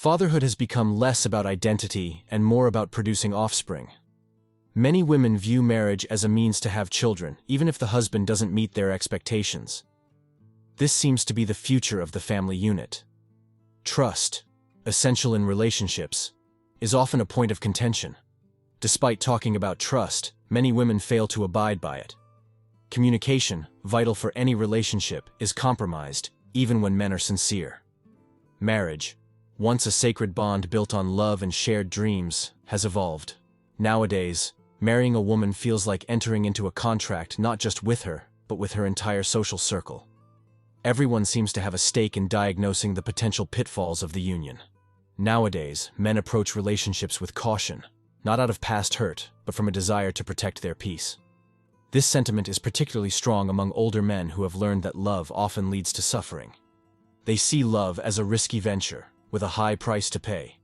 Fatherhood has become less about identity and more about producing offspring. Many women view marriage as a means to have children, even if the husband doesn't meet their expectations. This seems to be the future of the family unit. Trust, essential in relationships, is often a point of contention. Despite talking about trust, many women fail to abide by it. Communication, vital for any relationship, is compromised, even when men are sincere. Marriage, once a sacred bond built on love and shared dreams, has evolved. Nowadays, marrying a woman feels like entering into a contract not just with her, but with her entire social circle. Everyone seems to have a stake in diagnosing the potential pitfalls of the union. Nowadays, men approach relationships with caution, not out of past hurt, but from a desire to protect their peace. This sentiment is particularly strong among older men who have learned that love often leads to suffering. They see love as a risky venture, with a high price to pay.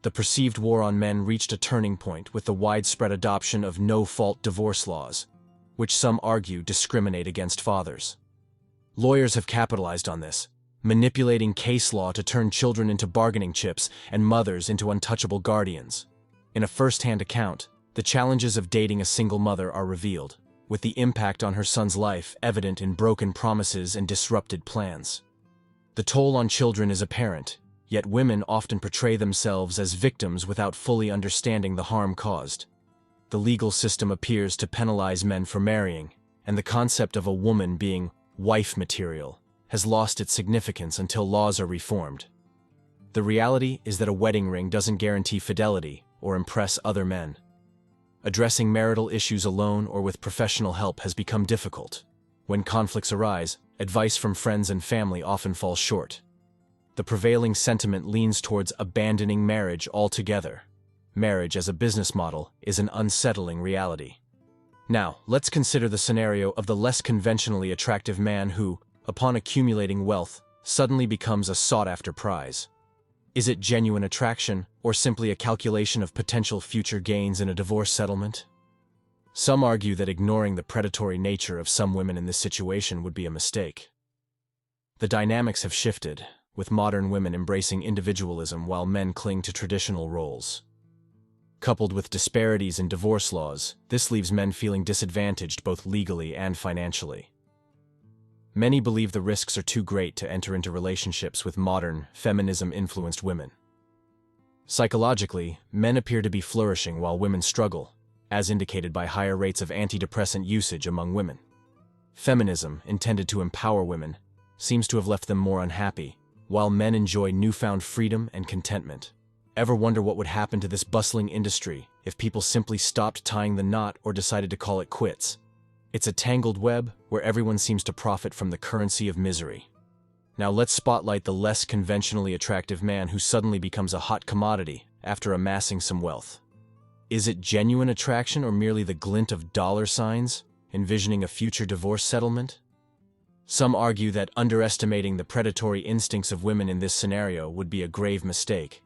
The perceived war on men reached a turning point with the widespread adoption of no-fault divorce laws, which some argue discriminate against fathers. Lawyers have capitalized on this, manipulating case law to turn children into bargaining chips and mothers into untouchable guardians. In a first-hand account, the challenges of dating a single mother are revealed, with the impact on her son's life evident in broken promises and disrupted plans. The toll on children is apparent, yet women often portray themselves as victims without fully understanding the harm caused. The legal system appears to penalize men for marrying, and the concept of a woman being wife material has lost its significance until laws are reformed. The reality is that a wedding ring doesn't guarantee fidelity or impress other men. Addressing marital issues alone or with professional help has become difficult. When conflicts arise, advice from friends and family often falls short. The prevailing sentiment leans towards abandoning marriage altogether. Marriage as a business model is an unsettling reality. Now, let's consider the scenario of the less conventionally attractive man who, upon accumulating wealth, suddenly becomes a sought-after prize. Is it genuine attraction, or simply a calculation of potential future gains in a divorce settlement? Some argue that ignoring the predatory nature of some women in this situation would be a mistake. The dynamics have shifted, with modern women embracing individualism while men cling to traditional roles. Coupled with disparities in divorce laws, this leaves men feeling disadvantaged both legally and financially. Many believe the risks are too great to enter into relationships with modern, feminism-influenced women. Psychologically, men appear to be flourishing while women struggle, as indicated by higher rates of antidepressant usage among women. Feminism, intended to empower women, seems to have left them more unhappy, while men enjoy newfound freedom and contentment. Ever wonder what would happen to this bustling industry if people simply stopped tying the knot or decided to call it quits? It's a tangled web where everyone seems to profit from the currency of misery. Now let's spotlight the less conventionally attractive man who suddenly becomes a hot commodity after amassing some wealth. Is it genuine attraction or merely the glint of dollar signs, envisioning a future divorce settlement? Some argue that underestimating the predatory instincts of women in this scenario would be a grave mistake.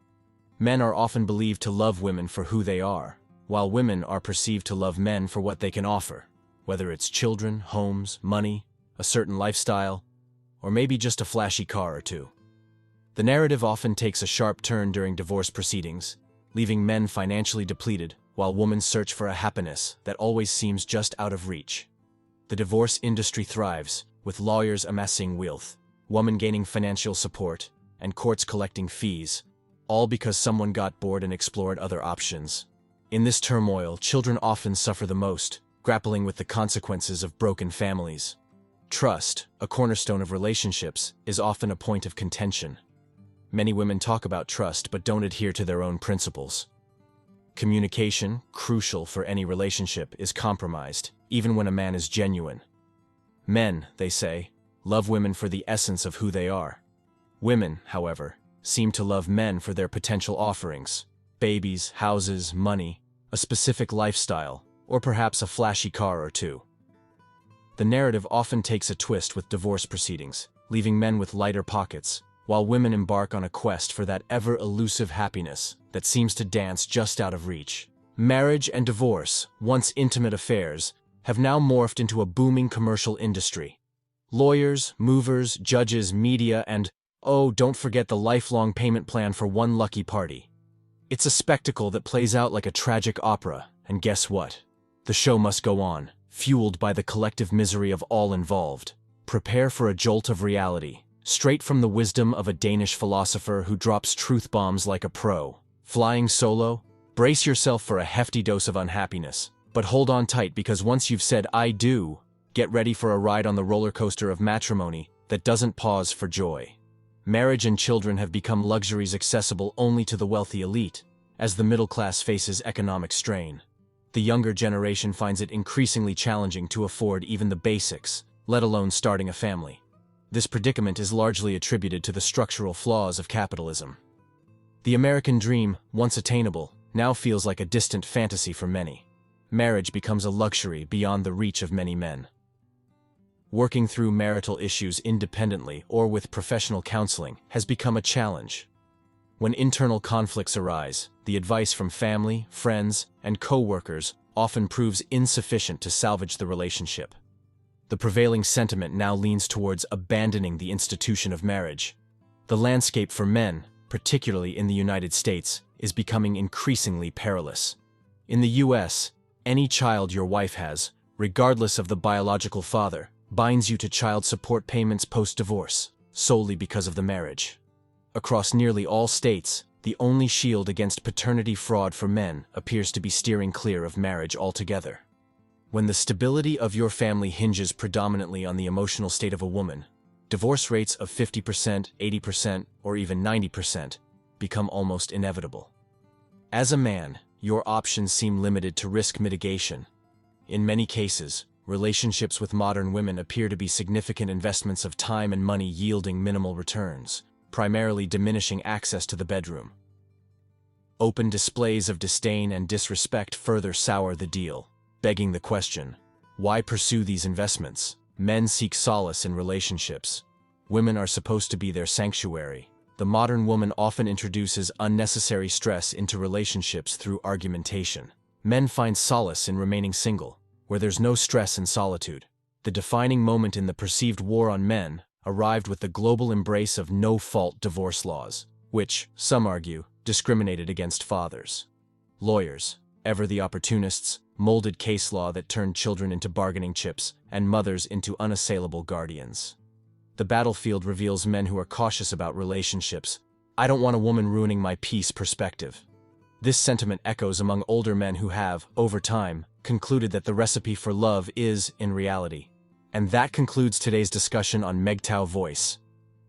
Men are often believed to love women for who they are, while women are perceived to love men for what they can offer, whether it's children, homes, money, a certain lifestyle, or maybe just a flashy car or two. The narrative often takes a sharp turn during divorce proceedings, leaving men financially depleted while women search for a happiness that always seems just out of reach. The divorce industry thrives, with lawyers amassing wealth, women gaining financial support, and courts collecting fees, all because someone got bored and explored other options. In this turmoil, children often suffer the most, grappling with the consequences of broken families. Trust, a cornerstone of relationships, is often a point of contention. Many women talk about trust but don't adhere to their own principles. Communication, crucial for any relationship, is compromised, even when a man is genuine. Men, they say, love women for the essence of who they are. Women, however, seem to love men for their potential offerings: babies, houses, money, a specific lifestyle, or perhaps a flashy car or two. The narrative often takes a twist with divorce proceedings, leaving men with lighter pockets, while women embark on a quest for that ever-elusive happiness that seems to dance just out of reach. Marriage and divorce, once intimate affairs, have now morphed into a booming commercial industry. Lawyers, movers, judges, media, and Oh, don't forget the lifelong payment plan for one lucky party. It's a spectacle that plays out like a tragic opera, and guess what? The show must go on, fueled by the collective misery of all involved. Prepare for a jolt of reality, straight from the wisdom of a Danish philosopher who drops truth bombs like a pro. Flying solo? Brace yourself for a hefty dose of unhappiness. But hold on tight, because once you've said "I do," get ready for a ride on the roller coaster of matrimony that doesn't pause for joy. Marriage and children have become luxuries accessible only to the wealthy elite, as the middle class faces economic strain. The younger generation finds it increasingly challenging to afford even the basics, let alone starting a family. This predicament is largely attributed to the structural flaws of capitalism. The American dream, once attainable, now feels like a distant fantasy for many. Marriage becomes a luxury beyond the reach of many men. Working through marital issues independently or with professional counseling has become a challenge. When internal conflicts arise, the advice from family, friends, and co-workers often proves insufficient to salvage the relationship. The prevailing sentiment now leans towards abandoning the institution of marriage. The landscape for men, particularly in the United States, is becoming increasingly perilous. In the US, any child your wife has, regardless of the biological father, binds you to child support payments post-divorce, solely because of the marriage. Across nearly all states, the only shield against paternity fraud for men appears to be steering clear of marriage altogether. When the stability of your family hinges predominantly on the emotional state of a woman, divorce rates of 50%, 80%, or even 90% become almost inevitable. As a man, your options seem limited to risk mitigation. In many cases, relationships with modern women appear to be significant investments of time and money yielding minimal returns, primarily diminishing access to the bedroom. Open displays of disdain and disrespect further sour the deal, begging the question, why pursue these investments? Men seek solace in relationships. Women are supposed to be their sanctuary. The modern woman often introduces unnecessary stress into relationships through argumentation. Men find solace in remaining single, where there's no stress and solitude. The defining moment in the perceived war on men arrived with the global embrace of no-fault divorce laws, which, some argue, discriminated against fathers. Lawyers, ever the opportunists, molded case law that turned children into bargaining chips and mothers into unassailable guardians. The battlefield reveals men who are cautious about relationships. "I don't want a woman ruining my peace" perspective. This sentiment echoes among older men who have, over time, concluded that the recipe for love is, in reality. And that concludes today's discussion on MGTOW Voice.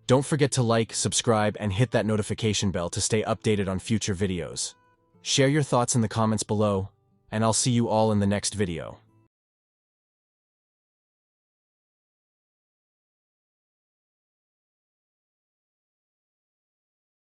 Don't forget to like, subscribe, and hit that notification bell to stay updated on future videos. Share your thoughts in the comments below, and I'll see you all in the next video.